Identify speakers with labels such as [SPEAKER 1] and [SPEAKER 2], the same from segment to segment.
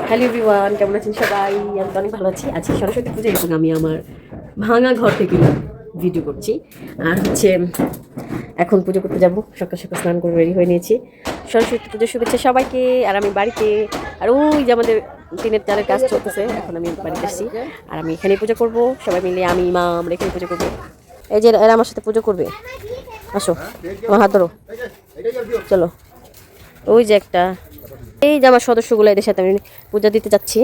[SPEAKER 1] Hello everyone, কেমন আছেন সবাই? আমি তো অনেক ভালো আছি। আজকে সরস্বতী পুজো এবং আমি আমার ভাঙা ঘর থেকে ভিডিও করছি। আর হচ্ছে এখন পুজো করতে যাব, সকাল সকাল স্নান করে রেডি হয়ে নিয়েছি। সরস্বতী পুজোর শুভেচ্ছা সবাইকে। আর আমি বাড়িতে, আর ওই যে আমাদের টিনের চালের কাজ চলতেছে, এখন আমি বাড়িতে আসছি। আর আমি এখানে পুজো করব, সবাই মিলে আমি মা আমরা এখানে পুজো করবো। এই যে এরা আমার সাথে পুজো করবে, আসো আমার হাত ধরো, চলো। ওই যে একটা, এই যে আমার সদস্যগুলো, এদের সাথে আমি পূজা দিতে যাচ্ছি।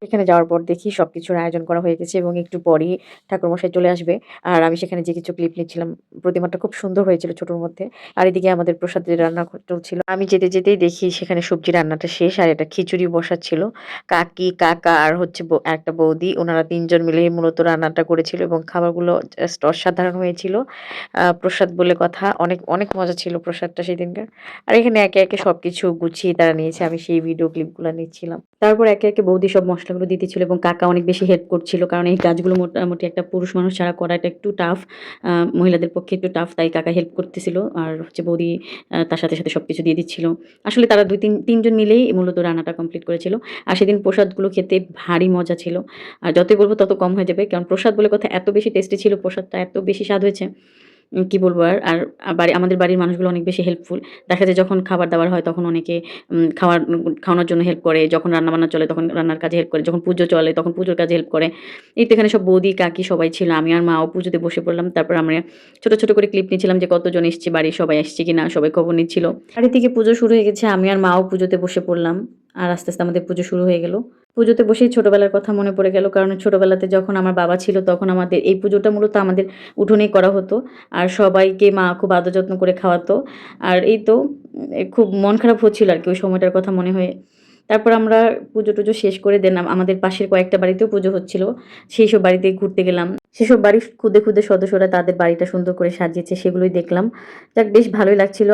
[SPEAKER 1] এখানে যাওয়ার পর দেখি সবকিছুর আয়োজন করা হয়ে গেছে এবং একটু পরেই ঠাকুরমশাই চলে আসবে। আর আমি সেখানে যে কিছু ক্লিপ নিচ্ছিলাম, প্রতিমাটা খুব সুন্দর হয়েছিল ছোটোর মধ্যে। আর এদিকে আমাদের প্রসাদের রান্না চলছিল। আমি যেতে যেতেই দেখি সেখানে সবজি রান্নাটা শেষ, আর এটা খিচুড়ি বসাচ্ছিল কাকি, কাকা আর হচ্ছে একটা বৌদি। ওনারা তিনজন মিলে মূলত রান্নাটা করেছিল এবং খাবারগুলো জাস্ট অসাধারণ হয়েছিল। প্রসাদ বলে কথা, অনেক অনেক মজা ছিল প্রসাদটা সেদিনকার। আর এখানে একে একে সবকিছু গুছিয়ে তারা নিয়েছে, আমি সেই ভিডিও ক্লিপগুলো নিচ্ছিলাম। তারপর একে একে বৌদি সব মশলাগুলো দিতেছিল এবং কাকা অনেক বেশি হেল্প করছিল, কারণ এই কাজগুলো মোটামুটি একটা পুরুষ মানুষ ছাড়া করাটা একটু টাফ, মহিলাদের পক্ষে একটু টাফ, তাই কাকা হেল্প করতেছিল। আর হচ্ছে বৌদি তার সাথে সাথে সব কিছু দিয়ে দিচ্ছিল। আসলে তারা তিনজন মিলেই মূলত রান্নাটা কমপ্লিট করেছিল। আর সেদিন প্রসাদগুলো খেতে ভারী মজা ছিল। আর যতই বলবো তত কম হয়ে যাবে, কারণ প্রসাদ বলে কথা এত বেশি টেস্টি ছিল, প্রসাদটা এত বেশি স্বাদ হয়েছে কি বলবো। আর আমাদের বাড়ির মানুষগুলো অনেক বেশি হেল্পফুল। দেখা যায় যখন খাবার-দাবার হয় তখন অনেকে খাওয়ানোর জন্য হেল্প করে, যখন রান্না-বান্না চলে তখন রান্নার কাজে হেল্প করে, যখন পুজো চলে তখন পুজোর কাজে হেল্প করে। এই তো এখানে সব বৌদি, কাকি সবাই ছিল। আমি আর মাও পুজোতে বসে পড়লাম। তারপর আমরা ছোট, ছোট করে ক্লিপ নিচ্ছিলাম যে কতজন এসছে বাড়ির, সবাই আসছে কিনা, সবাই খবর নিচ্ছিল। বাড়ি থেকে পুজো শুরু হয়ে গেছে। আমি আর মাও পুজোতে বসে পড়লাম। আর আস্তে, আস্তে আমাদের পুজো শুরু হয়ে গেল। পুজোতে বসেই ছোটবেলার কথা মনে পড়ে গেল। কারণ ছোটবেলাতে যখন আমার বাবা ছিল তখন আমাদের এই পুজোটা মূলত আমাদের উঠোনেই করা হতো। আর সবাইকে মা খুব আদর যত্ন করে খাওয়াতো। আর এই তো খুব মন খারাপ হচ্ছিল আরকি ওই সময়টার কথা মনে হয়ে। তারপর আমরা পুজো-টুজো শেষ করে দেন আমাদের পাশের কয়েকটা বাড়িতেও পুজো হচ্ছিল। সেইসব বাড়িতে ঘুরতে গেলাম। সেসব বাড়ির খুদে, খুদে সদস্যরা তাদের বাড়িটা সুন্দর করে সাজিয়েছে, সেগুলোই দেখলাম। যাক, বেশ ভালোই লাগছিল।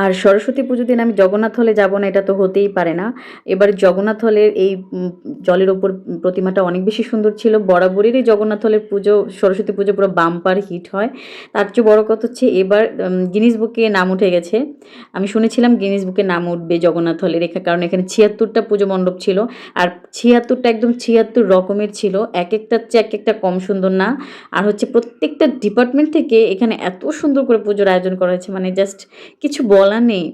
[SPEAKER 1] আর সরস্বতী পুজোর দিন আমি জগন্নাথ হলে যাব না, এটা তো হতেই পারে না। এবার জগন্নাথ হলের এই জলের ওপর প্রতিমাটা অনেক বেশি সুন্দর ছিল। বরাবরেরই জগন্নাথ হলের পুজো, সরস্বতী পুজো পুরো বাম্পার হিট হয়। তার চেয়ে বড় কথা হচ্ছে এবার গিনিস বুকে নাম উঠে গেছে। আমি শুনেছিলাম গিনিস বুকে নাম উঠবে জগন্নাথ হলের, কারণ এখানে ৭৬টা পুজো মণ্ডপ ছিল। আর ৭৬টা একদম ৭৬ রকমের ছিল। একেকটার চেয়ে একেকটা কম সুন্দর না। আর হচ্ছে প্রত্যেকটা ডিপার্টমেন্ট থেকে এখানে এত সুন্দর করে পুজোর আয়োজন করা হয়েছে, মানে জাস্ট কিছু বলার নেই।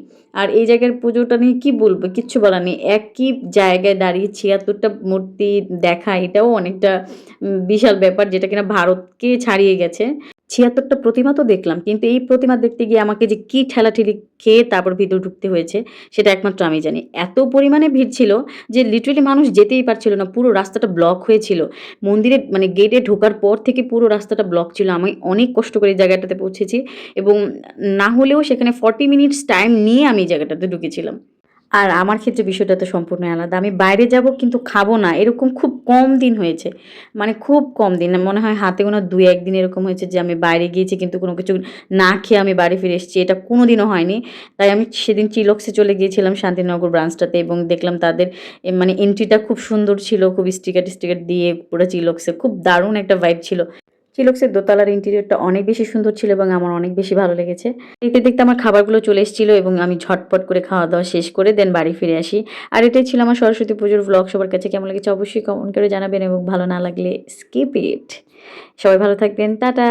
[SPEAKER 1] আর এই জায়গার পুজোটা নিয়ে কি বলবো, কিচ্ছু বলার নেই। একই জায়গায় দাঁড়িয়ে ৭৬টা মূর্তি দেখা, এটাও অনেকটা বিশাল ব্যাপার, যেটা কিনা ভারতকে ছাড়িয়ে গেছে। ৭৬টা প্রতিমা তো দেখলাম, কিন্তু এই প্রতিমা দেখতে গিয়ে আমাকে যে কি ঠেলাঠেলি খেয়ে তারপর ভিতরে ঢুকতে হয়েছে সেটা একমাত্র আমি জানি। এত পরিমাণে ভিড় ছিল যে লিটারেলি মানুষ যেতেই পারছিল না, পুরো রাস্তাটা ব্লক হয়েছিল। মন্দিরে মানে গেটে ঢোকার পর থেকে পুরো রাস্তাটা ব্লক ছিল। আমি অনেক কষ্ট করে এই জায়গাটাতে পৌঁছেছি এবং না হলেও সেখানে 40 মিনিটস টাইম নিয়ে আমি এই জায়গাটাতে ঢুকেছিলাম। আর আমার ক্ষেত্রে বিষয়টা তো সম্পূর্ণই আলাদা। আমি বাইরে যাব কিন্তু খাবো না, এরকম খুব কম দিন হয়েছে। মানে খুব কম দিন, মনে হয় হাতে গোনা ২-১ দিন এরকম হয়েছে যে আমি বাইরে গিয়েছি কিন্তু কোনো কিছু না খেয়ে আমি বাড়ি ফিরে এসেছি। এটা কোনোদিনও হয়নি। তাই আমি সেদিন চিলক্সে চলে গিয়েছিলাম, শান্তিনগর ব্রাঞ্চটাতে, এবং দেখলাম তাদের মানে এন্ট্রিটা খুব সুন্দর ছিল। খুব স্টিকার দিয়ে পুরো চিলক্সে খুব দারুণ একটা ভাইব ছিল। চিলক্সের দোতলার ইন্টেরিয়রটা অনেক বেশি সুন্দর ছিল এবং আমার অনেক বেশি ভালো লেগেছে। দেখতে, দেখতে আমার খাবারগুলো চলে এসেছিল এবং আমি ঝটপট করে খাওয়া-দাওয়া শেষ করে দেন বাড়ি ফিরে আসি। আর এটাই ছিল আমার সরস্বতী পুজোর ভ্লগ। সবার কাছে কেমন লেগেছে অবশ্যই কমেন্ট করে জানাবেন এবং ভালো না লাগলে স্কিপ ইট। সবাই ভালো থাকবেন। টাটা।